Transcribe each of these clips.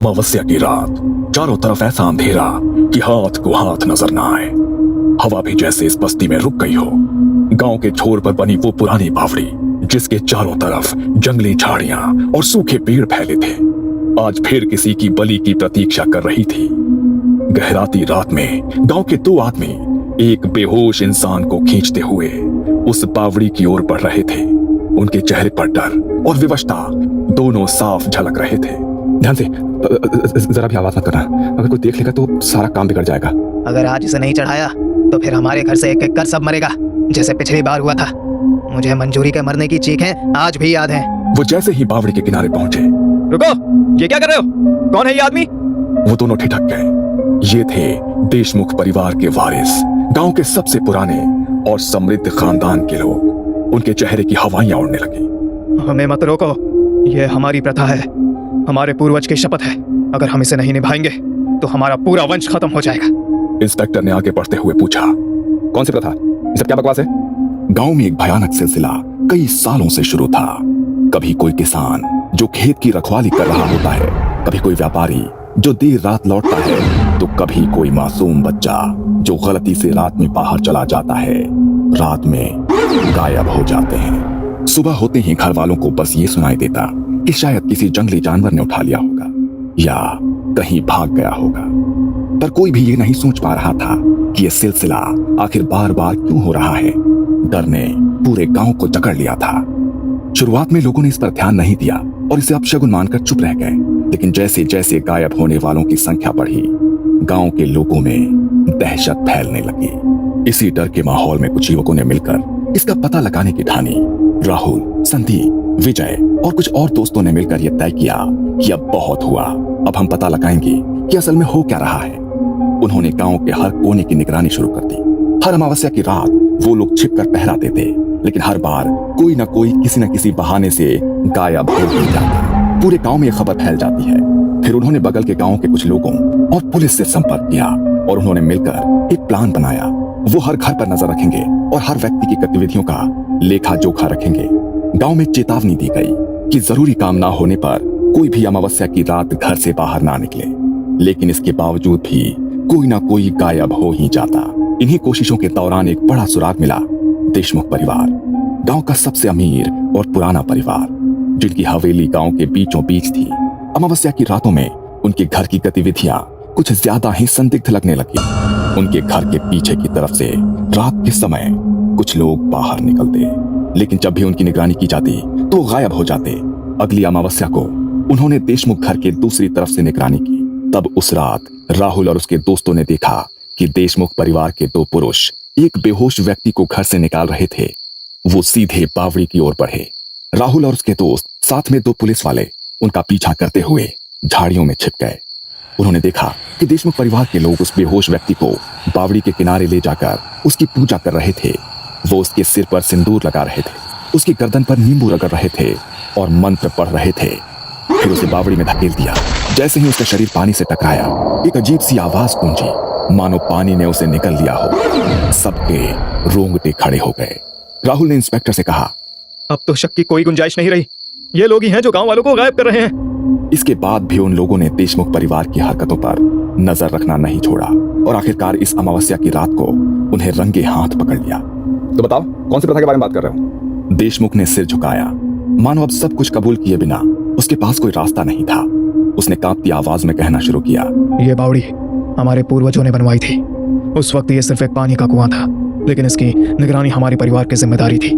अमावस्या की रात, चारों तरफ ऐसा अंधेरा कि हाथ को हाथ नजर ना आए। हवा भी जैसे इस बस्ती में रुक गई हो। गांव के छोर पर बनी वो पुरानी बावड़ी, जिसके चारों तरफ जंगली झाड़ियां और सूखे पेड़ फैले थे, आज फिर किसी की बलि की प्रतीक्षा कर रही थी। गहराती रात में गांव के दो आदमी एक बेहोश इंसान को खींचते हुए उस बावड़ी की ओर बढ़ रहे थे। उनके चेहरे पर डर और विवशता दोनों साफ झलक रहे थे। ध्यान से, जरा भी आवाज मत करना। अगर कोई देख लेगा तो सारा काम बिगड़ जाएगा। अगर आज इसे नहीं चढ़ाया तो फिर हमारे घर से एक एक कर सब मरेगा, जैसे पिछली बार हुआ था। मुझे मंजूरी के मरने की चीखें आज भी याद है। वो जैसे ही बावड़ी के किनारे पहुंचे, रुको, ये क्या कर रहे हो? कौन है ये आदमी? वो दोनों ठिठक गए। ये थे देशमुख परिवार के वारिस, गांव के सबसे पुराने और समृद्ध खानदान के लोग। उनके चेहरे की हवाइयां उड़ने लगी। हमें मत रोको, ये हमारी प्रथा है, हमारे पूर्वज की शपथ है। अगर हम इसे नहीं निभाएंगे तो हमारा पूरा वंश खत्म हो जाएगा। इंस्पेक्टर ने आगे बढ़ते हुए पूछा, कौन सी प्रथा? ये सब क्या बकवास है? गांव में एक भयानक सिलसिला कई सालों से शुरू था। कभी कोई किसान जो खेत की रखवाली कर रहा होता है, कभी कोई व्यापारी जो देर रात लौटता है, तो कभी कोई मासूम बच्चा जो गलती से रात में बाहर चला जाता है, रात में गायब हो जाते हैं। सुबह होते ही घर वालों को बस ये सुनाई देता कि शायद किसी जंगली जानवर ने उठा लिया होगा या कहीं भाग गया होगा। पर कोई भी ये नहीं सोच पा रहा था कि ये सिलसिला आखिर बार बार क्यों हो रहा है। डर ने पूरे गांव को जकड़ लिया था। शुरुआत में लोगों ने इस पर ध्यान नहीं दिया और इसे अपशगुन मानकर चुप रह गए, लेकिन जैसे जैसे गायब होने वालों की संख्या बढ़ी, गांव के लोगों में दहशत फैलने लगी। इसी डर के माहौल में कुछ युवकों ने मिलकर इसका पता लगाने की ठानी। राहुल, संदीप, विजय और कुछ और दोस्तों ने मिलकर यह तय किया कि अब बहुत हुआ, अब हम पता लगाएंगे कि असल में हो क्या रहा है। उन्होंने गांव के हर कोने की निगरानी शुरू कर दी। हर अमावस्या की रात वो लोग छिपकर पहरा देते, लेकिन हर बार कोई न कोई किसी न किसी बहाने से गायब हो ही जाता। पूरे गांव में यह खबर फैल जाती है। फिर उन्होंने बगल के गांव के कुछ लोगों और पुलिस से संपर्क किया और उन्होंने मिलकर एक प्लान बनाया। वो हर घर पर नजर रखेंगे और हर व्यक्ति की गतिविधियों का लेखा जोखा रखेंगे। गांव में चेतावनी दी गई कि जरूरी काम ना होने पर कोई भी अमावस्या की रात घर से बाहर ना निकले, लेकिन इसके बावजूद भी कोई ना कोई गायब हो ही जाता। इन्हीं कोशिशों के दौरान एक बड़ा सुराग मिला। देशमुख परिवार, गांव का सबसे अमीर और पुराना परिवार, जिनकी हवेली गांव के बीचों बीच थी। अमावस्या की रातों में उनके घर की गतिविधियां कुछ ज्यादा ही संदिग्ध लगने लगी। उनके घर के पीछे की तरफ से रात के समय कुछ लोग बाहर निकलते, लेकिन जब भी उनकी निगरानी की जाती तो वो गायब हो जाते। अगली अमावस्या को उन्होंने देशमुख घर के दूसरी तरफ से निगरानी की। तब उस रात राहुल और उसके दोस्तों ने देखा कि देशमुख परिवार के दो पुरुष एक बेहोश व्यक्ति को घर से निकाल रहे थे। वो सीधे बावड़ी की ओर बढ़े। राहुल और उसके दोस्त साथ में दो पुलिस वाले उनका पीछा करते हुए झाड़ियों में छिप गए। उन्होंने देखा कि देशमुख परिवार के लोग उस बेहोश व्यक्ति को बावड़ी के किनारे ले जाकर उसकी पूजा कर रहे थे। वो उसके सिर पर सिंदूर लगा रहे थे, उसकी गर्दन पर नींबू रगड़ रहे थे और मंत्र पढ़ रहे थे। फिर उसे बावड़ी में धकेल दिया। जैसे ही उसका शरीर पानी से टकराया, एक अजीब सी आवाज गूंजी, मानो पानी ने उसे निकल लिया हो। सबके रोंगटे खड़े हो गए। राहुल ने इंस्पेक्टर से कहा, अब तो शक की कोई गुंजाइश नहीं रही, ये लोग ही हैं जो गांव वालों को गायब कर रहे हैं। इसके बाद भी उन लोगों ने देशमुख परिवार की हरकतों पर नजर रखना नहीं छोड़ा और आखिरकार इस अमावस्या की रात को उन्हें रंगे हाथ पकड़ लिया। तो बताओ, कौन सी प्रथा के बारे में बात कर रहे हो? देशमुख ने सिर झुकाया, मानो अब सब कुछ कबूल किए बिना उसके पास कोई रास्ता नहीं था। उसने कांपती आवाज में कहना शुरू किया, ये बावड़ी हमारे पूर्वजों ने बनवाई थी। उस वक्त ये सिर्फ एक पानी का कुआं था, लेकिन इसकी निगरानी हमारे परिवार की जिम्मेदारी थी।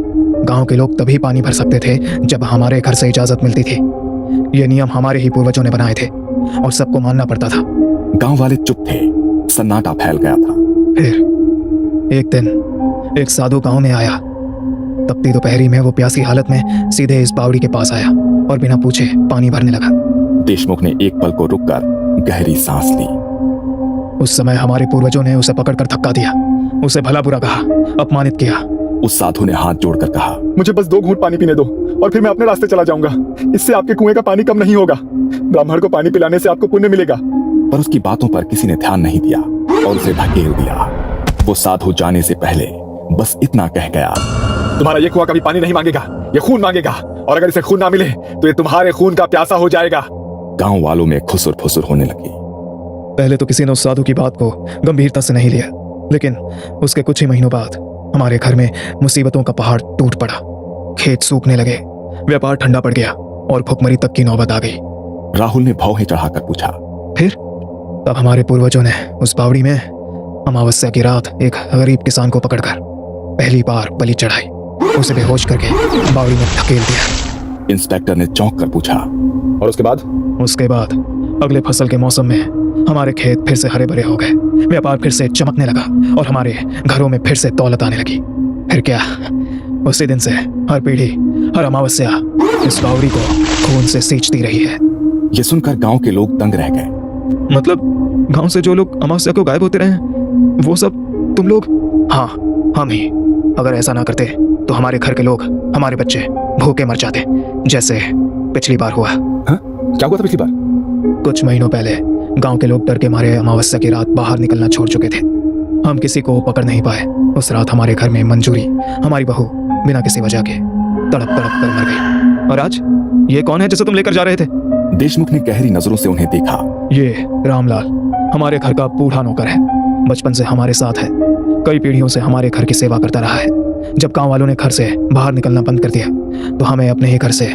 गांव के लोग तभी पानी भर सकते थे जब हमारे घर से इजाजत मिलती थी। ये नियम हमारे ही पूर्वजों ने बनाए थे और सबको मानना पड़ता था। गांव वाले चुप थे, सन्नाटा फैल गया था। फिर एक दिन एक साधु गांव में आया। तपती दोपहरी में वो प्यासी हालत में सीधे इस बावड़ी के पास आया और बिना पूछे पानी भरने लगा। देशमुख ने एक पल को रुककर गहरी सांस ली। उस समय हमारे पूर्वजों ने उसे पकड़कर धक्का दिया, उसे भला बुरा कहा, अपमानित किया। उस साधु ने हाथ जोड़कर कहा, मुझे बस 2 घूंट पानी पीने दो और फिर मैं अपने रास्ते चला जाऊंगा। इससे आपके कुएं का पानी कम नहीं होगा। ब्राह्मण को पानी पिलाने से आपको पुण्य मिलेगा। पर उसकी बातों पर किसी ने ध्यान नहीं दिया और उसे धकेल दिया। वो साधु जाने से पहले बस इतना कह गया, तुम्हारा ये कुआं कभी पानी नहीं मांगेगा, ये खून मांगेगा, और अगर इसे खून ना मिले तो ये तुम्हारे खून का प्यासा हो जाएगा। गांव वालों में खुसुर फुसुर होने लगी। पहले तो किसी ने उस साधु की बात को गंभीरता से नहीं लिया, लेकिन उसके कुछ ही महीनों बाद हमारे घर में मुसीबतों का पहाड़ टूट पड़ा। खेत सूखने लगे, व्यापार ठंडा पड़ गया और भुखमरी तक की नौबत आ गई। राहुल ने भौहें चढ़ाकर पूछा। फिर तब हमारे पूर्वजों ने उस बावड़ी में अमावस्या की रात एक गरीब किसान को पकड़कर पहली बार बलि चढ़ाई। उसे बेहोश करके बावड़ी में धकेल दिया। इंस्पेक्टर ने चौंक कर पूछा। और उसके बाद? उसके बाद अगले फसल के मौसम में हमारे खेत फिर से हरे भरे हो गए, व्यापार फिर से चमकने लगा और हमारे घरों में फिर से दौलत आने लगी। फिर क्या, उसी दिन से हर पीढ़ी, हर अमावस्या इस बावड़ी को खून से सींचती रही है। यह सुनकर गांव के लोग दंग रह गए। मतलब गांव से जो लोग अमावस्या को गायब होते रहे, वो सब तुम लोग? हाँ, हम ही। अगर ऐसा ना करते तो हमारे घर के लोग, हमारे बच्चे भूखे मर जाते, जैसे पिछली बार हुआ। हाँ? क्या हुआ था पिछली बार? कुछ महीनों पहले गांव के लोग डर के मारे अमावस्या की रात बाहर निकलना छोड़ चुके थे। हम किसी को पकड़ नहीं पाए। उस रात हमारे घर में मंजूरी, हमारी बहू, बिना किसी वजह के तड़प तड़प कर मर गई। और आज ये कौन है जिसे तुम लेकर जा रहे थे? देशमुख ने गहरी नजरों से उन्हें देखा। ये रामलाल हमारे घर का बूढ़ा नौकर है। बचपन से हमारे साथ है, कई पीढ़ियों से हमारे घर की सेवा करता रहा है। जब गांव वालों ने घर से बाहर निकलना बंद कर दिया तो हमें अपने ही घर से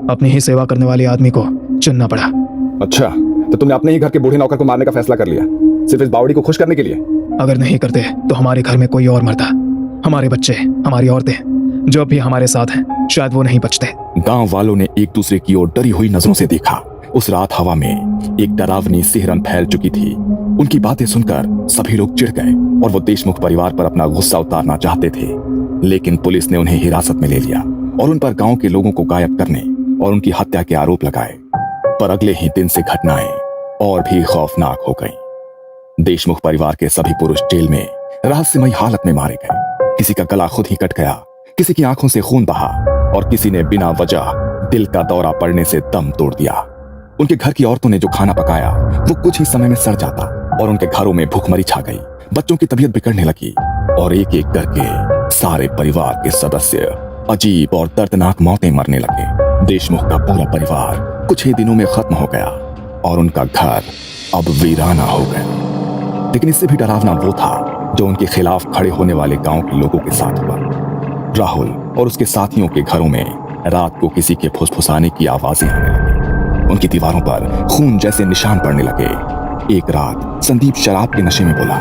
अपनी ही सेवा करने वाले आदमी को चुनना पड़ा। अच्छा, तो तुमने अपने ही घर के बूढ़े नौकर को मारने का फैसला कर लिया, सिर्फ इस बावड़ी को खुश करने के लिए? अगर नहीं करते तो हमारे घर में कोई और मरता। हमारे बच्चे, हमारी औरतें जो अब भी हमारे साथ हैं, शायद वो नहीं बचते। गांव वालों ने एक दूसरे की ओर डरी हुई नजरों से देखा। उस रात हवा में एक डरावनी सिहरन फैल चुकी थी। उनकी बातें सुनकर सभी लोग चिढ़ गए और वो देशमुख परिवार पर अपना गुस्सा उतारना चाहते थे, लेकिन पुलिस ने उन्हें हिरासत में ले लिया और उन पर गांव के लोगों को गायब करने और उनकी हत्या के आरोप लगाए। पर अगले ही दिन से घटनाएं और भी खौफनाक हो गईं। देशमुख परिवार के सभी पुरुष जेल में रहस्यमयी हालत में मारे गए। किसी का गला खुद ही कट गया, किसी की आंखों से खून बहा और किसी ने बिना वजह दिल का दौरा पड़ने से दम तोड़ दिया। उनके घर की औरतों ने जो खाना पकाया वो कुछ ही समय में सड़ जाता और उनके घरों में भूखमरी छा गई। बच्चों की तबीयत बिगड़ने लगी और एक एक करके सारे परिवार के सदस्य अजीब और दर्दनाक मौतें मरने लगे। देशमुख का पूरा परिवार कुछ ही दिनों में खत्म हो गया और उनका घर अब वीराना हो गया। लेकिन इससे भी डरावना वो था जो उनके खिलाफ खड़े होने वाले गांव के लोगों के साथ हुआ। राहुल और उसके साथियों के घरों में रात को किसी के फुसफुसाने की आवाजें आने लगी। उनकी दीवारों पर खून जैसे निशान पड़ने लगे। एक रात संदीप शराब के नशे में बोला,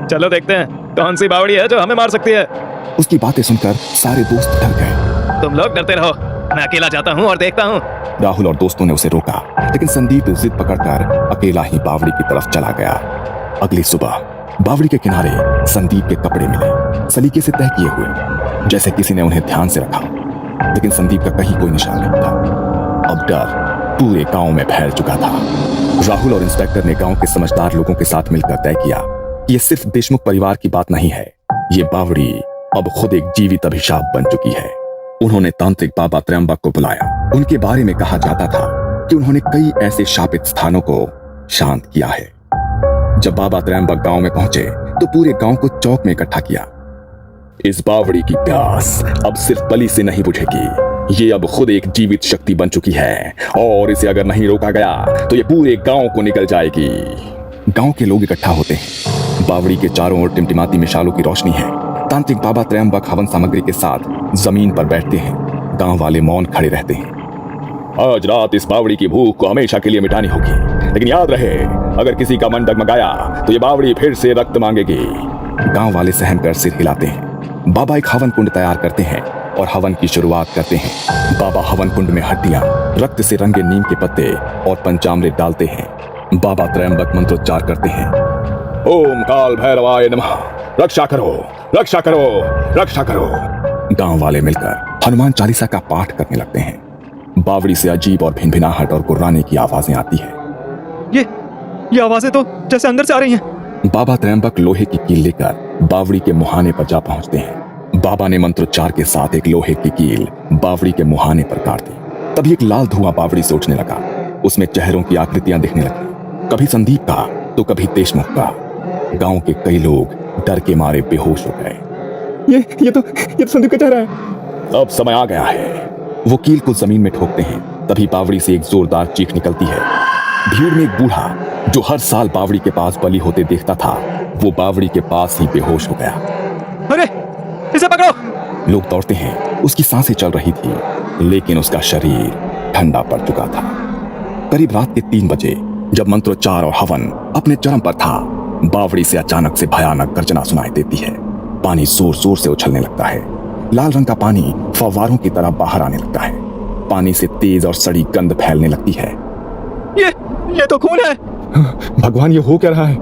चलो देखते हैं कौन सी बावड़ी है जो हमें मार सकती है। उसकी बातें सुनकर सारे दोस्त डर गए। तुम लोग डरते रहो, मैं अकेला जाता हूँ और देखता हूँ। राहुल और दोस्तों ने उसे रोका, लेकिन संदीप जिद पकड़कर अकेला ही बावड़ी की तरफ चला गया। अगली सुबह बावड़ी के किनारे संदीप के कपड़े मिले, सलीके से तह किए हुए, जैसे किसी ने उन्हें ध्यान से रखा। लेकिन संदीप का कहीं कोई निशान नहीं था। अब डर पूरे गांव में फैल चुका था। राहुल और इंस्पेक्टर ने गांव के समझदार लोगों के साथ मिलकर तय किया कि ये सिर्फ देशमुख परिवार की बात नहीं है, ये बावड़ी अब खुद एक जीवित अभिशाप बन चुकी है। उन्होंने तांत्रिक बाबा त्रयंबक को बुलाया। उनके बारे में कहा जाता था कि उन्होंने कई ऐसे शापित स्थानों को शांत किया है। जब बाबा त्रयंबक गांव में पहुंचे तो पूरे गांव को चौक में इकट्ठा किया। इस बावड़ी की प्यास अब सिर्फ बलि से नहीं बुझेगी, ये अब खुद एक जीवित शक्ति बन चुकी है और इसे अगर नहीं रोका गया तो ये पूरे गांव को निकल जाएगी। गांव के लोग इकट्ठा होते हैं। बावड़ी के चारों ओर टिमटिमाती मिसालों की रोशनी है। तांत्रिक बाबा त्रयंबक हवन सामग्री के साथ जमीन पर बैठते हैं। गांव वाले मौन खड़े रहते हैं। आज रात इस बावड़ी की भूख को हमेशा के लिए मिटानी होगी, लेकिन याद रहे, अगर किसी का मन डगमगाया तो ये बावड़ी फिर से रक्त मांगेगी। गांव वाले सहम कर सिर हिलाते हैं। बाबा एक हवन कुंड तैयार करते हैं और हवन की शुरुआत करते हैं। बाबा हवन कुंड में हड्डियां, रक्त से रंगे नीम के पत्ते और पंचामृत डालते हैं। बाबा त्रयंबक मंत्रोच्चार करते हैं। ओम काल भैरवाय नमः, रक्षा करो, रक्षा करो, रक्षा करो। गांव वाले मिलकर हनुमान चालीसा का पाठ करने लगते हैं। बावड़ी से अजीब और भिनभिनाहट और गुर्राने की आवाजें आती है। ये आवाजें तो जैसे अंदर से आ रही हैं। बाबा त्रयंबक लोहे की कील लेकर बावड़ी के मुहाने पर जा पहुंचते हैं। बाबा ने मंत्रोच्चार के साथ एक लोहे की कील बावड़ी के मुहाने पर काट दी। तभी एक लाल धुआं बावड़ी से उठने लगा। उसमें चेहरों की आकृतियां दिखने लगी, कभी संदीप का तो कभी देशमुख का। गांव के कई लोग डर के मारे बेहोश हो गए। ये तो संदीप का चेहरा है। अब समय आ गया है। वो कील को जमीन में ठोकते हैं। तभी बावड़ी से एक जोरदार चीख निकलती है। भीड़ में एक बूढ़ा जो हर साल बावड़ी के पास बलि होते देखता था, वो बावड़ी के पास ही बेहोश हो गया। अरे इसे पकड़ो। लोग दौड़ते हैं, उसकी सांसें चल रही थी, लेकिन उसका शरीर ठंडा पड़ चुका था। करीब रात के 3 बजे जब मंत्रोच्चार और हवन अपने चरम पर था, बावड़ी से अचानक से भयानक गर्जना सुनाई देती है। पानी जोर जोर से उछलने लगता है। लाल रंग का पानी फव्वारों की तरह बाहर आने लगता है। पानी से तेज और सड़ी गंध फैलने लगती है। ये तो खून है। भगवान, ये हो क्या रहा है?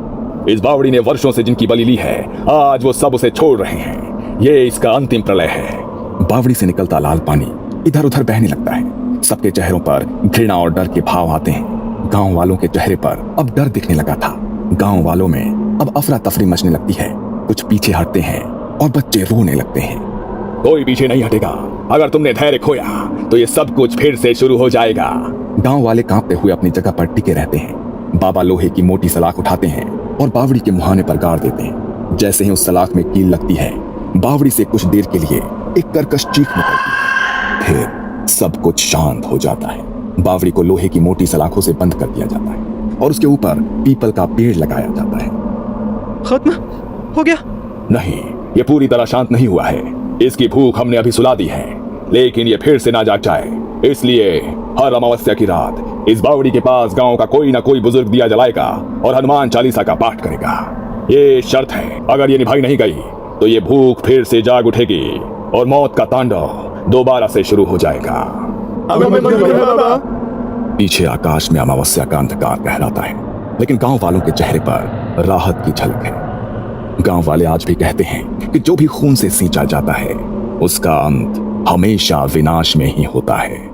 इस बावड़ी ने वर्षों से जिनकी बलि ली है, आज वो सब उसे छोड़ रहे हैं। ये इसका अंतिम प्रलय है। बावड़ी से निकलता लाल पानी इधर उधर बहने लगता है। सबके चेहरों पर घृणा और डर के भाव आते हैं। गांव वालों के चेहरे पर अब डर दिखने लगा था। गांव वालों में अब अफरा तफरी मचने लगती है। कुछ पीछे हटते हैं और बच्चे रोने लगते हैं। कोई पीछे नहीं हटेगा। अगर तुमने धैर्य खोया तो ये सब कुछ फिर से शुरू हो जाएगा। गांव वाले कांपते हुए अपनी जगह पर टिके रहते हैं। बाबा लोहे की मोटी सलाख उठाते हैं और बावड़ी के मुहाने पर गाड़ देते हैं। जैसे ही उस सलाख में कील लगती है, बावड़ी से कुछ देर के लिए एक कर्कश चीख निकलती है। फिर सब कुछ शांत हो जाता है। बावड़ी को लोहे की मोटी सलाखों से बंद कर दिया जाता है और उसके ऊपर पीपल का पेड़ लगाया जाता है। खत्म हो गया? नहीं, ये पूरी तरह शांत नहीं हुआ है। इसकी भूख हमने अभी सुला दी है, लेकिन ये फिर से ना जाग जाए, इसलिए हर अमावस्या की रात इस बावड़ी के पास गांव का कोई ना कोई बुजुर्ग दिया जलाएगा और हनुमान चालीसा का पाठ करेगा। ये शर्त है, अगर ये निभाई नहीं गई तो ये भूख फिर से जाग उठेगी और मौत का तांडव दोबारा से शुरू हो जाएगा। पीछे आकाश में अमावस्या का अंधकार गहराता है, लेकिन गांव वालों के चेहरे पर राहत की झलक है। गांव वाले आज भी कहते हैं कि जो भी खून से सींचा जाता है, उसका अंत हमेशा विनाश में ही होता है।